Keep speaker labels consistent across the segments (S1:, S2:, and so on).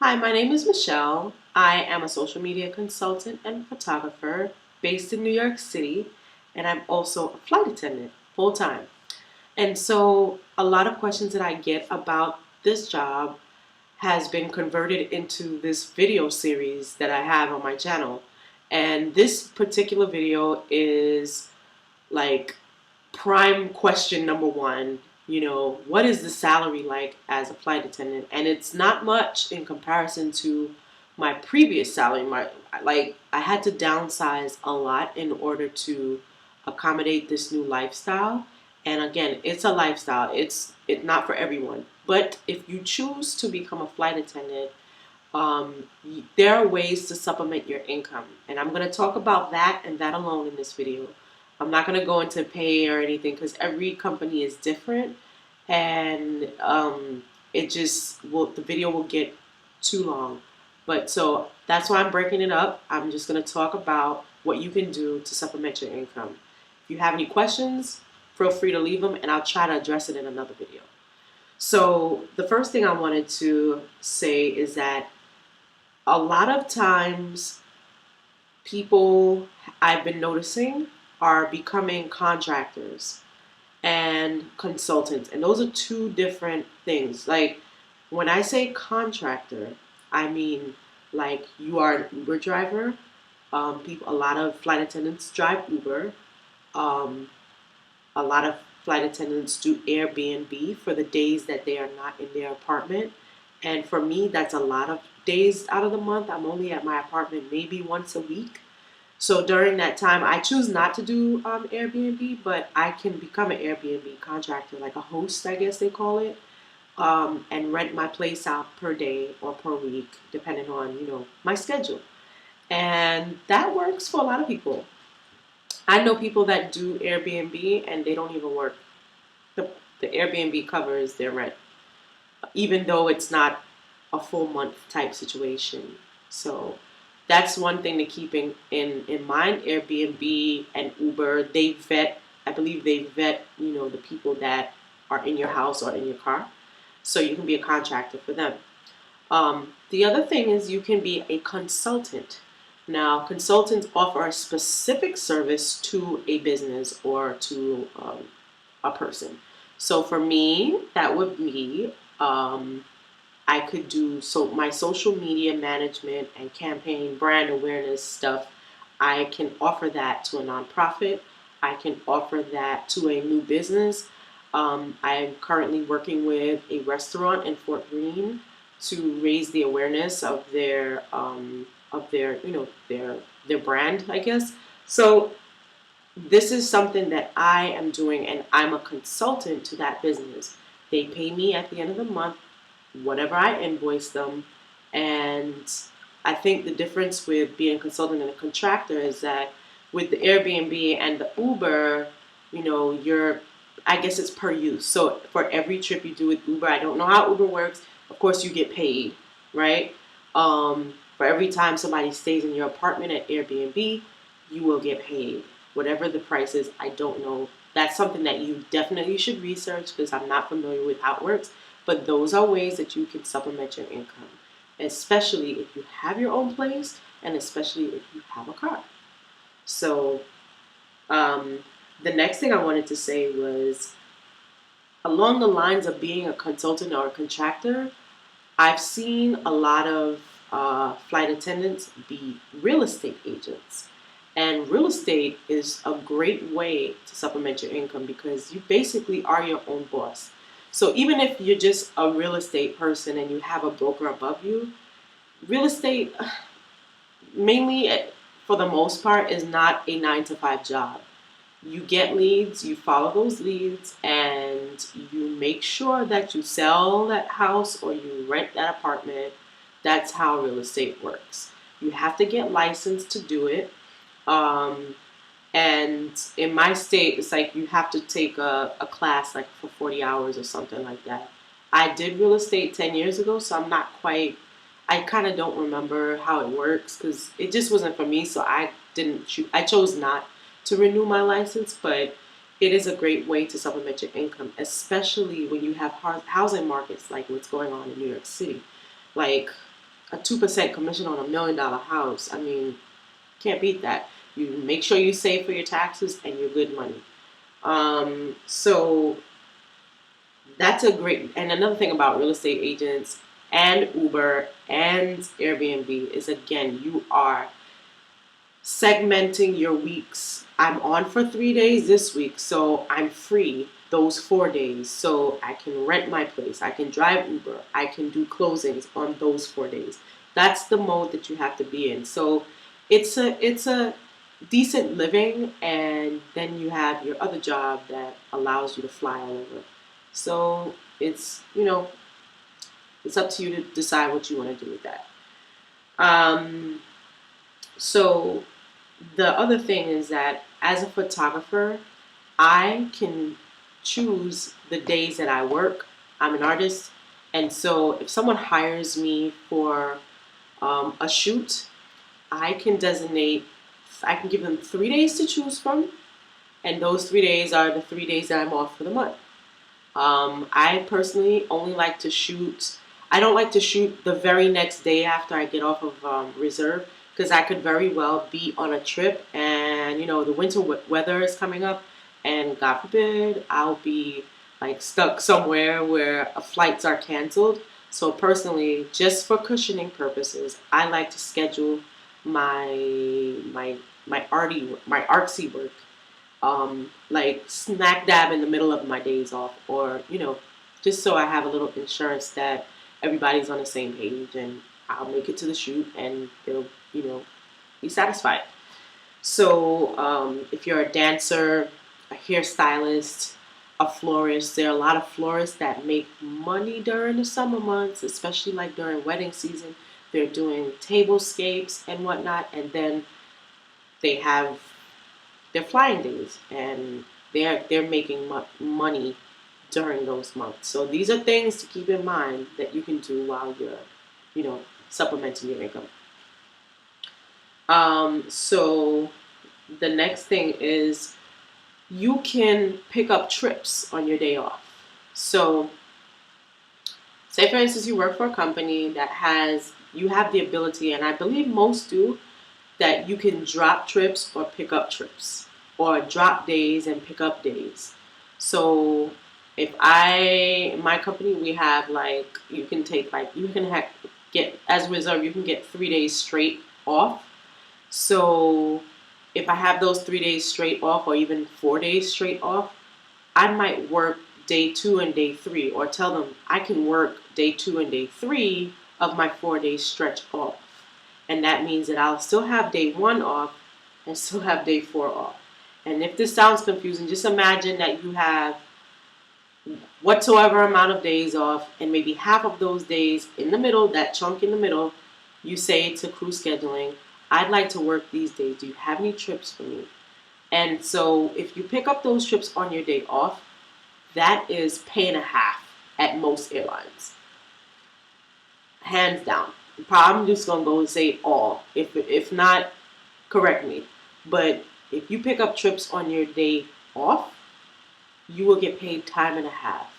S1: Hi, my name is Michelle. I am a social media consultant and photographer based in New York City, and I'm also a flight attendant full time. And so, a lot of questions that I get about this job has been converted into this video series that I have on my channel. And this particular video is like prime question number one. What is the salary like as a flight attendant? And it's not much in comparison to my previous salary. I had to downsize a lot in order to accommodate this new lifestyle. And again, it's a lifestyle. It's not for everyone. But if you choose to become a flight attendant, there are ways to supplement your income. And I'm going to talk about that and that alone in this video. I'm not going to go into pay or anything because every company is different, and the video will get too long. But so that's why I'm breaking it up. I'm just going to talk about what you can do to supplement your income. If you have any questions, feel free to leave them and I'll try to address it in another video. So the first thing I wanted to say is that a lot of times people I've been noticing are becoming contractors and consultants, and those are two different things. Like when I say contractor, I mean like you are an Uber driver. A lot of flight attendants drive Uber. Um, a lot of flight attendants do Airbnb for the days that they are not in their apartment. And for me, that's a lot of days out of the month. I'm only at my apartment maybe once a week. So during that time, I choose not to do Airbnb, but I can become an Airbnb contractor, like a host, I guess they call it, and rent my place out per day or per week, depending on my schedule. And that works for a lot of people. I know people that do Airbnb and they don't even work. The, the Airbnb covers their rent, even though it's not a full month type situation. So that's one thing to keep in mind. Airbnb and Uber, I believe they vet, the people that are in your house or in your car. So you can be a contractor for them. The other thing is you can be a consultant. Now, consultants offer a specific service to a business or to a person. So for me, that would be I could do my social media management and campaign brand awareness stuff. I can offer that to a nonprofit. I can offer that to a new business. I'm currently working with a restaurant in Fort Greene to raise the awareness of their brand, I guess. So this is something that I am doing, and I'm a consultant to that business. They pay me at the end of the month whatever I invoice them. And I think the difference with being a consultant and a contractor is that with the Airbnb and the Uber, I guess it's per use. So for every trip you do with Uber, I don't know how Uber works. Of course, you get paid, right? For every time somebody stays in your apartment at Airbnb, you will get paid. Whatever the price is, I don't know. That's something that you definitely should research because I'm not familiar with how it works. But those are ways that you can supplement your income, especially if you have your own place and especially if you have a car. So the next thing I wanted to say was along the lines of being a consultant or a contractor, I've seen a lot of flight attendants be real estate agents. And real estate is a great way to supplement your income because you basically are your own boss. So even if you're just a real estate person and you have a broker above you, real estate, mainly for the most part, is not a 9 to 5 job. You get leads, you follow those leads, and you make sure that you sell that house or you rent that apartment. That's how real estate works. You have to get licensed to do it. And in my state, it's like you have to take a class like for 40 hours or something like that. I did real estate 10 years ago, so I kind of don't remember how it works because it just wasn't for me. So I chose not to renew my license, but it is a great way to supplement your income, especially when you have housing markets like what's going on in New York City. Like a 2% commission on $1 million house. I mean, can't beat that. You make sure you save for your taxes and your good money. So that's a great, and another thing about real estate agents and Uber and Airbnb is, again, you are segmenting your weeks. I'm on for 3 days this week, so I'm free those 4 days. So I can rent my place, I can drive Uber, I can do closings on those 4 days. That's the mode that you have to be in. So it's a decent living, and then you have your other job that allows you to fly all over. So it's up to you to decide what you want to do with that. Um, so the other thing is that as a photographer, I can choose the days that I work. I'm an artist, and so if someone hires me for a shoot, I can designate, I can give them 3 days to choose from, and those 3 days are the 3 days that I'm off for the month. I personally only like to shoot. I don't like to shoot the very next day after I get off of reserve, because I could very well be on a trip, and the winter weather is coming up, and God forbid I'll be like stuck somewhere where flights are canceled. So personally, just for cushioning purposes, I like to schedule my artsy work, like smack dab in the middle of my days off, or just so I have a little insurance that everybody's on the same page, and I'll make it to the shoot and they'll be satisfied. So if you're a dancer, a hairstylist, a florist, there are a lot of florists that make money during the summer months, especially like during wedding season. They're doing tablescapes and whatnot, and then they have their flying days, and they're making money during those months. So these are things to keep in mind that you can do while you're, supplementing your income. So the next thing is you can pick up trips on your day off. So say for instance you work for a company that you have the ability, and I believe most do, that you can drop trips or pick up trips, or drop days and pick up days. So if in my company, we have you can take get as reserve, you can get 3 days straight off. So if I have those 3 days straight off, or even 4 days straight off, I might work day 2 and day 3, or tell them I can work day 2 and day 3 of my 4 day stretch off. And that means that I'll still have day 1 off and still have day 4 off. And if this sounds confusing, just imagine that you have whatsoever amount of days off, and maybe half of those days in the middle, that chunk in the middle, you say to crew scheduling, I'd like to work these days. Do you have any trips for me? And so if you pick up those trips on your day off, that is pay and a half at most airlines. Hands down. I'm just going to go and say all. If not, correct me. But if you pick up trips on your day off, you will get paid time and a half.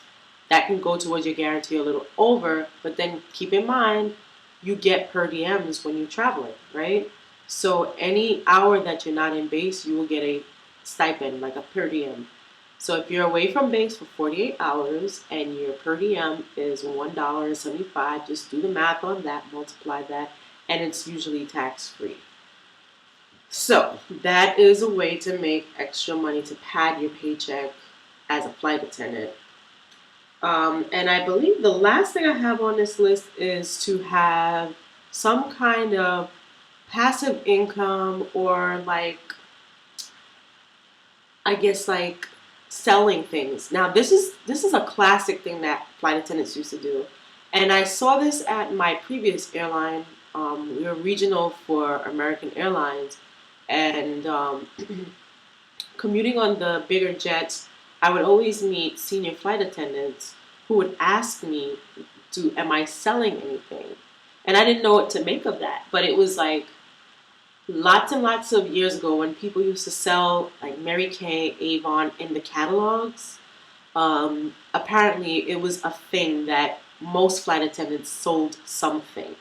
S1: That can go towards your guarantee a little over, but then keep in mind, you get per diems when you're traveling, right? So any hour that you're not in base, you will get a stipend, like a per diem. So if you're away from base for 48 hours and your per diem is $1.75, just do the math on that, multiply that, and it's usually tax-free. So that is a way to make extra money to pad your paycheck as a flight attendant. And I believe the last thing I have on this list is to have some kind of passive income, or selling things. Now this is a classic thing that flight attendants used to do, and I saw this at my previous airline. We were regional for American Airlines, and commuting on the bigger jets, I would always meet senior flight attendants who would ask me, am I selling anything? And I didn't know what to make of that. But it was lots and lots of years ago, when people used to sell Mary Kay, Avon in the catalogs. Apparently it was a thing that most flight attendants sold something.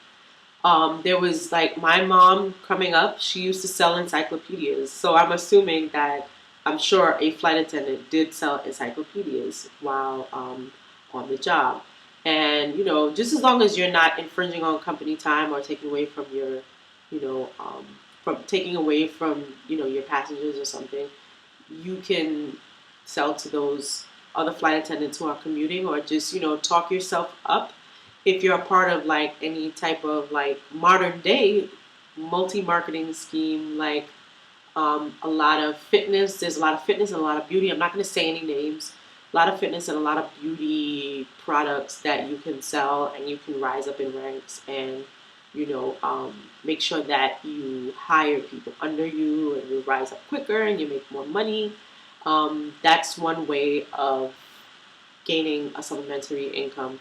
S1: There was like my mom coming up, she used to sell encyclopedias. So I'm assuming that I'm sure a flight attendant did sell encyclopedias while on the job. And, just as long as you're not infringing on company time or taking away from your, you know, from taking away from, your passengers or something, you can sell to those other flight attendants who are commuting, or just talk yourself up if you're a part of like any type of like modern day multi-marketing scheme, like a lot of fitness. There's a lot of fitness and a lot of beauty. I'm not going to say any names. A lot of fitness and a lot of beauty products that you can sell, and you can rise up in ranks, and make sure that you hire people under you, and you rise up quicker, and you make more money. That's one way of gaining a supplementary income.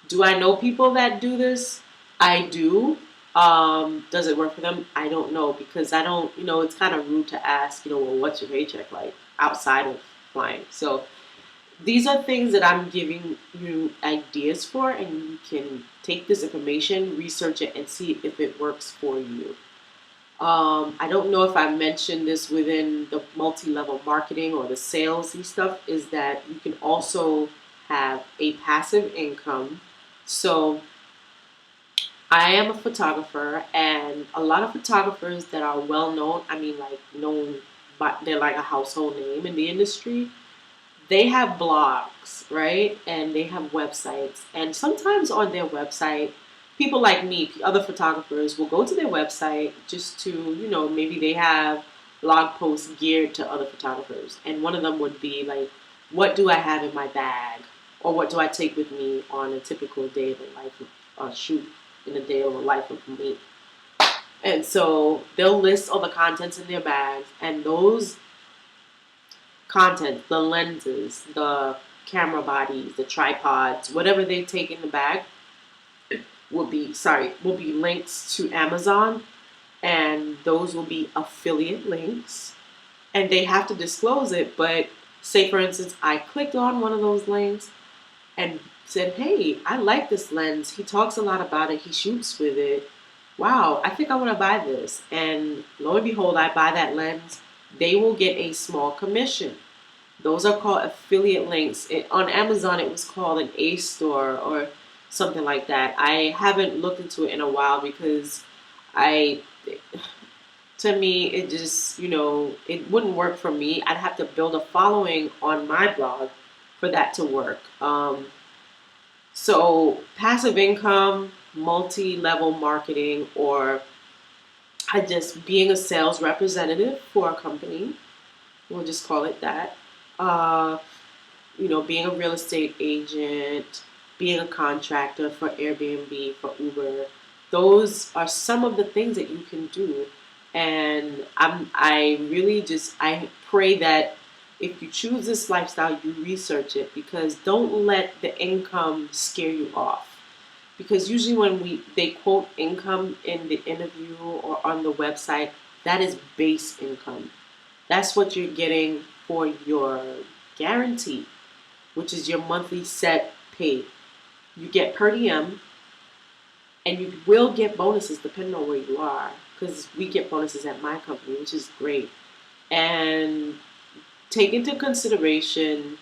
S1: Do I know people that do this? I do. Does it work for them? I don't know, because I don't, it's kind of rude to ask, well, what's your paycheck like outside of flying? So these are things that I'm giving you ideas for, and you can take this information, research it, and see if it works for you. I don't know if I mentioned this within the multi-level marketing or the salesy stuff, is that you can also have a passive income. So I am a photographer, and a lot of photographers that are well known, I mean like known, but they're like a household name in the industry. They have blogs, right? And they have websites. And sometimes on their website, people like me, other photographers, will go to their website just to, maybe they have blog posts geared to other photographers. And one of them would be like, what do I have in my bag? Or what do I take with me on a typical day of the life of a shoot in a day of the life of me? And so they'll list all the contents in their bags, and those content, the lenses, the camera bodies, the tripods, whatever they take in the bag will be links to Amazon, and those will be affiliate links, and they have to disclose it. But say for instance, I clicked on one of those links and said, hey, I like this lens. He talks a lot about it. He shoots with it. Wow, I think I want to buy this. And lo and behold, I buy that lens. They will get a small commission. Those are called affiliate links. On Amazon, it was called an A store or something like that. I haven't looked into it in a while, because to me, it just, it wouldn't work for me. I'd have to build a following on my blog for that to work. So passive income, multi-level marketing, or I just being a sales representative for a company, we'll just call it that. Being a real estate agent, being a contractor for Airbnb, for Uber. Those are some of the things that you can do. And I pray that if you choose this lifestyle, you research it, because don't let the income scare you off. Because usually when they quote income in the interview or on the website, that is base income. That's what you're getting for your guarantee, which is your monthly set pay. You get per diem, and you will get bonuses depending on where you are, because we get bonuses at my company, which is great. And take into consideration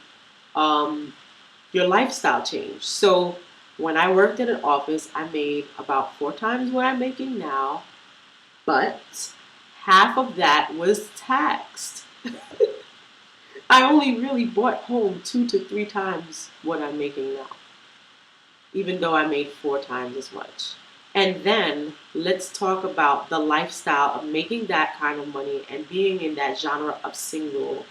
S1: your lifestyle change. So when I worked at an office, I made about 4 times what I'm making now, but half of that was taxed. I only really brought home 2 to 3 times what I'm making now, even though I made 4 times as much. And then let's talk about the lifestyle of making that kind of money and being in that genre of single,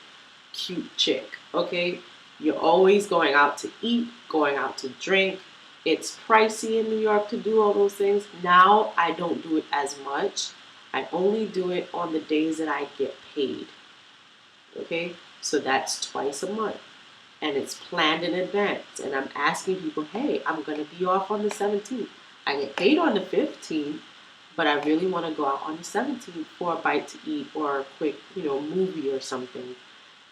S1: cute chick, okay? You're always going out to eat, going out to drink. It's pricey in New York to do all those things. Now I don't do it as much. I only do it on the days that I get paid, okay? So that's twice a month. And it's planned in advance. And I'm asking people, hey, I'm going to be off on the 17th. I get paid on the 15th, but I really want to go out on the 17th for a bite to eat or a quick, movie or something.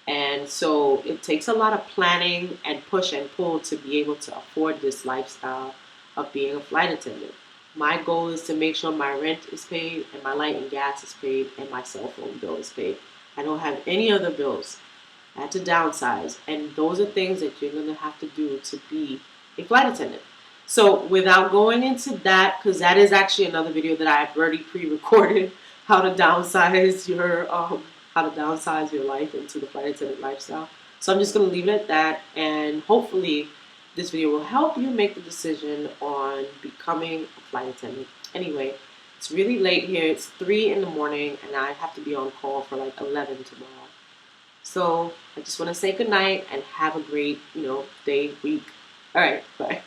S1: And so it takes a lot of planning and push and pull to be able to afford this lifestyle of being a flight attendant. My goal is to make sure my rent is paid and my light and gas is paid and my cell phone bill is paid. I don't have any other bills. I had to downsize, and those are things that you're gonna have to do to be a flight attendant. So without going into that, because that is actually another video that I've already pre-recorded, how to downsize your life into the flight attendant lifestyle. So I'm just gonna leave it at that, and hopefully this video will help you make the decision on becoming a flight attendant. Anyway, it's really late here. It's 3 in the morning, and I have to be on call for like 11 tomorrow. So I just want to say good night and have a great, day, week. All right, bye.